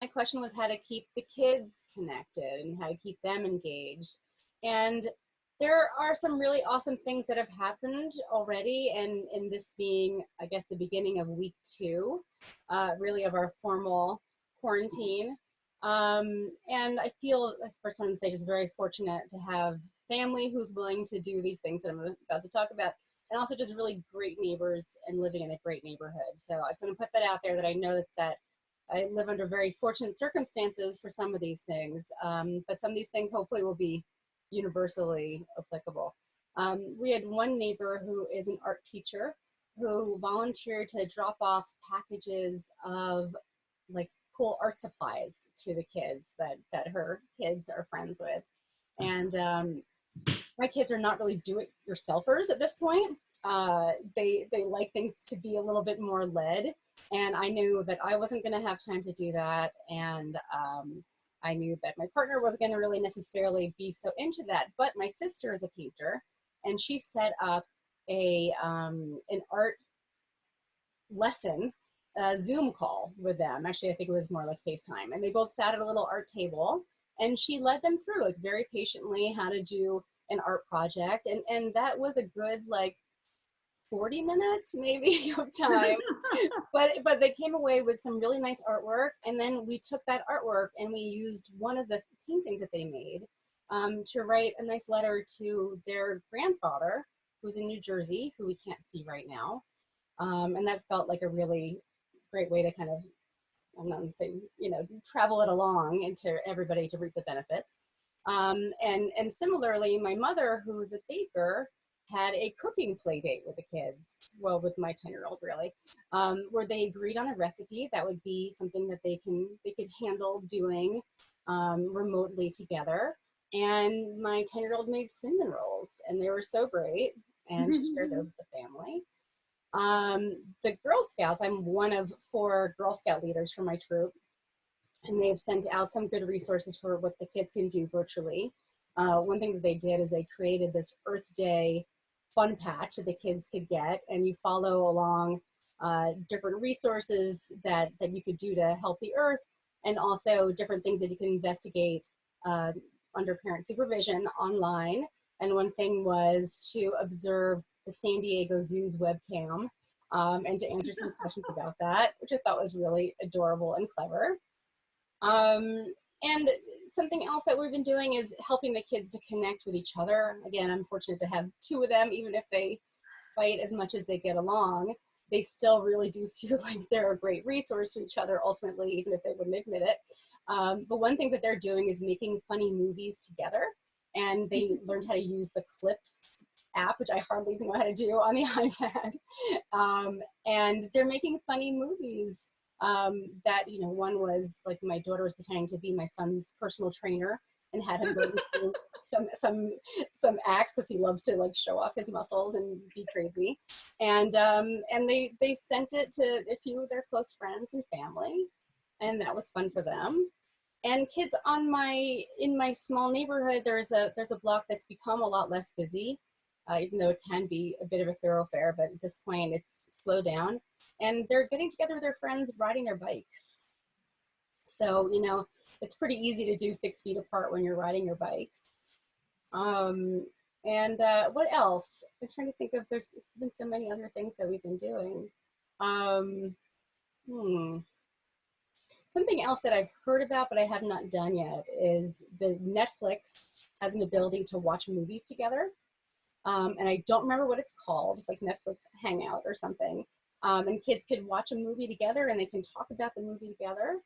my question was how to keep the kids connected and how to keep them engaged. And there are some really awesome things that have happened already, and this being, I guess, the beginning of week 2, really of our formal quarantine. And I feel, first I want to say, just very fortunate to have family who's willing to do these things that I'm about to talk about, and also just really great neighbors and living in a great neighborhood. So I just want to put that out there, that I know that I live under very fortunate circumstances for some of these things, but some of these things hopefully will be universally applicable. We had one neighbor who is an art teacher who volunteered to drop off packages of like cool art supplies to the kids that her kids are friends with. And my kids are not really do-it-yourselfers at this point. They like things to be a little bit more led, and I knew that I wasn't going to have time to do that, and I knew that my partner wasn't going to really necessarily be so into that. But my sister is a painter, and she set up an art lesson Zoom call with them. Actually, I think it was more like FaceTime, and they both sat at a little art table, and she led them through, like, very patiently how to do an art project, and that was a good like 40 minutes maybe of time. but they came away with some really nice artwork, and then we took that artwork and we used one of the paintings that they made to write a nice letter to their grandfather, who's in New Jersey, who we can't see right now. And that felt like a really great way to kind of, I'm not going to say, travel it along and to everybody to reap the benefits. And similarly, my mother, who was a baker, had a cooking play date with the kids, well, with my 10-year-old really, where they agreed on a recipe that would be something that they could handle doing remotely together. And my 10-year-old made cinnamon rolls, and they were so great, and she shared those with the family. The Girl Scouts, I'm one of 4 Girl Scout leaders for my troop, and they've sent out some good resources for what the kids can do virtually. One thing that they did is they created this Earth Day fun patch that the kids could get, and you follow along different resources that you could do to help the Earth, and also different things that you can investigate under parent supervision online. And one thing was to observe the San Diego Zoo's webcam and to answer some questions about that, which I thought was really adorable and clever. And something else that we've been doing is helping the kids to connect with each other. Again, I'm fortunate to have 2 of them. Even if they fight as much as they get along, they still really do feel like they're a great resource to each other ultimately, even if they wouldn't admit it. But one thing that they're doing is making funny movies together, and they learned how to use the Clips app, which I hardly even know how to do on the iPad. And they're making funny movies that, one was like, my daughter was pretending to be my son's personal trainer and had him go through some acts because he loves to like show off his muscles and be crazy. And they sent it to a few of their close friends and family, and that was fun for them. And kids in my small neighborhood, there's a block that's become a lot less busy, even though it can be a bit of a thoroughfare, but at this point it's slowed down. And they're getting together with their friends, riding their bikes. So, it's pretty easy to do 6 feet apart when you're riding your bikes. And what else? I'm trying to think of, there's been so many other things that we've been doing. Something else that I've heard about but I have not done yet is the Netflix has an ability to watch movies together. And I don't remember what it's called. It's like Netflix Hangout or something. And kids could watch a movie together and they can talk about the movie together.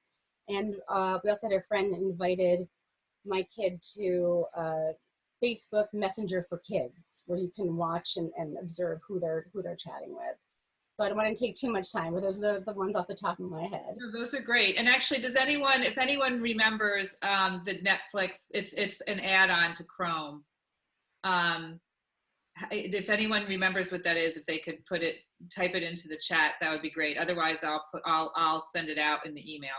And we also had a friend invited my kid to Facebook Messenger for Kids, where you can watch and observe who they're chatting with. So I don't want to take too much time, but those are the ones off the top of my head. No, those are great. And actually, if anyone remembers the Netflix, it's an add-on to Chrome. If anyone remembers what that is, if they could type it into the chat, that would be great. Otherwise, I'll send it out in the email.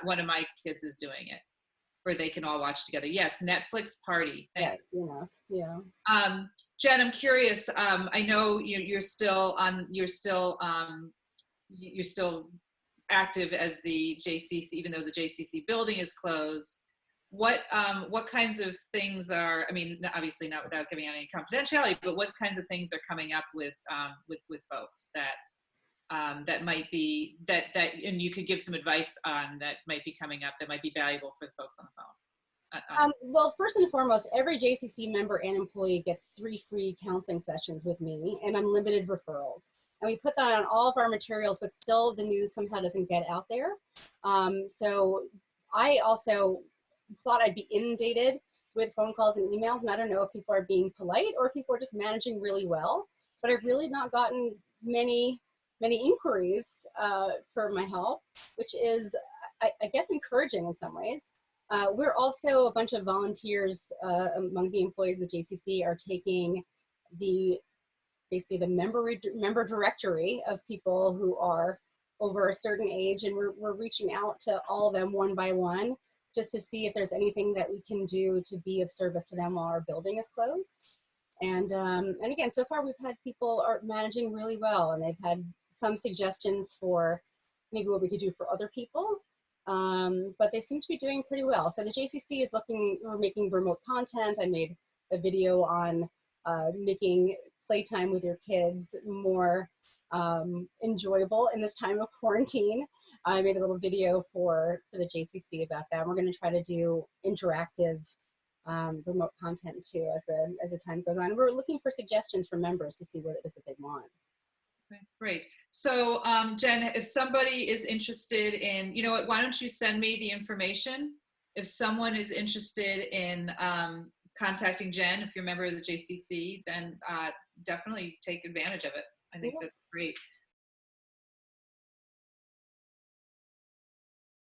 One of my kids is doing it, where they can all watch together. Yes, Netflix Party. Thanks. Yeah. Jen, I'm curious. I know you're still active as the JCC, even though the JCC building is closed. What kinds of things are, I mean, obviously not without giving out any confidentiality, but what kinds of things are coming up with folks that might be, and you could give some advice on that might be coming up that might be valuable for the folks on the phone. Well, first and foremost, every JCC member and employee gets 3 free counseling sessions with me and unlimited referrals. And we put that on all of our materials, but still the news somehow doesn't get out there. So I also thought I'd be inundated with phone calls and emails, and I don't know if people are being polite or if people are just managing really well, but I've really not gotten many inquiries for my help, which is, I guess, encouraging in some ways. We're also, a bunch of volunteers among the employees of the JCC are taking basically the member directory of people who are over a certain age, and we're reaching out to all of them one by one just to see if there's anything that we can do to be of service to them while our building is closed. And again, so far we've had people are managing really well, and they've had some suggestions for maybe what we could do for other people. But they seem to be doing pretty well. So the JCC is we're making remote content. I made a video on making playtime with your kids more enjoyable in this time of quarantine. I made a little video for the JCC about that. We're going to try to do interactive remote content too as the time goes on. We're looking for suggestions from members to see what it is that they want. Okay, great. So Jen, if somebody is interested in, you know what, why don't you send me the information? If someone is interested in contacting Jen, if you're a member of the JCC, then definitely take advantage of it. I think that's great.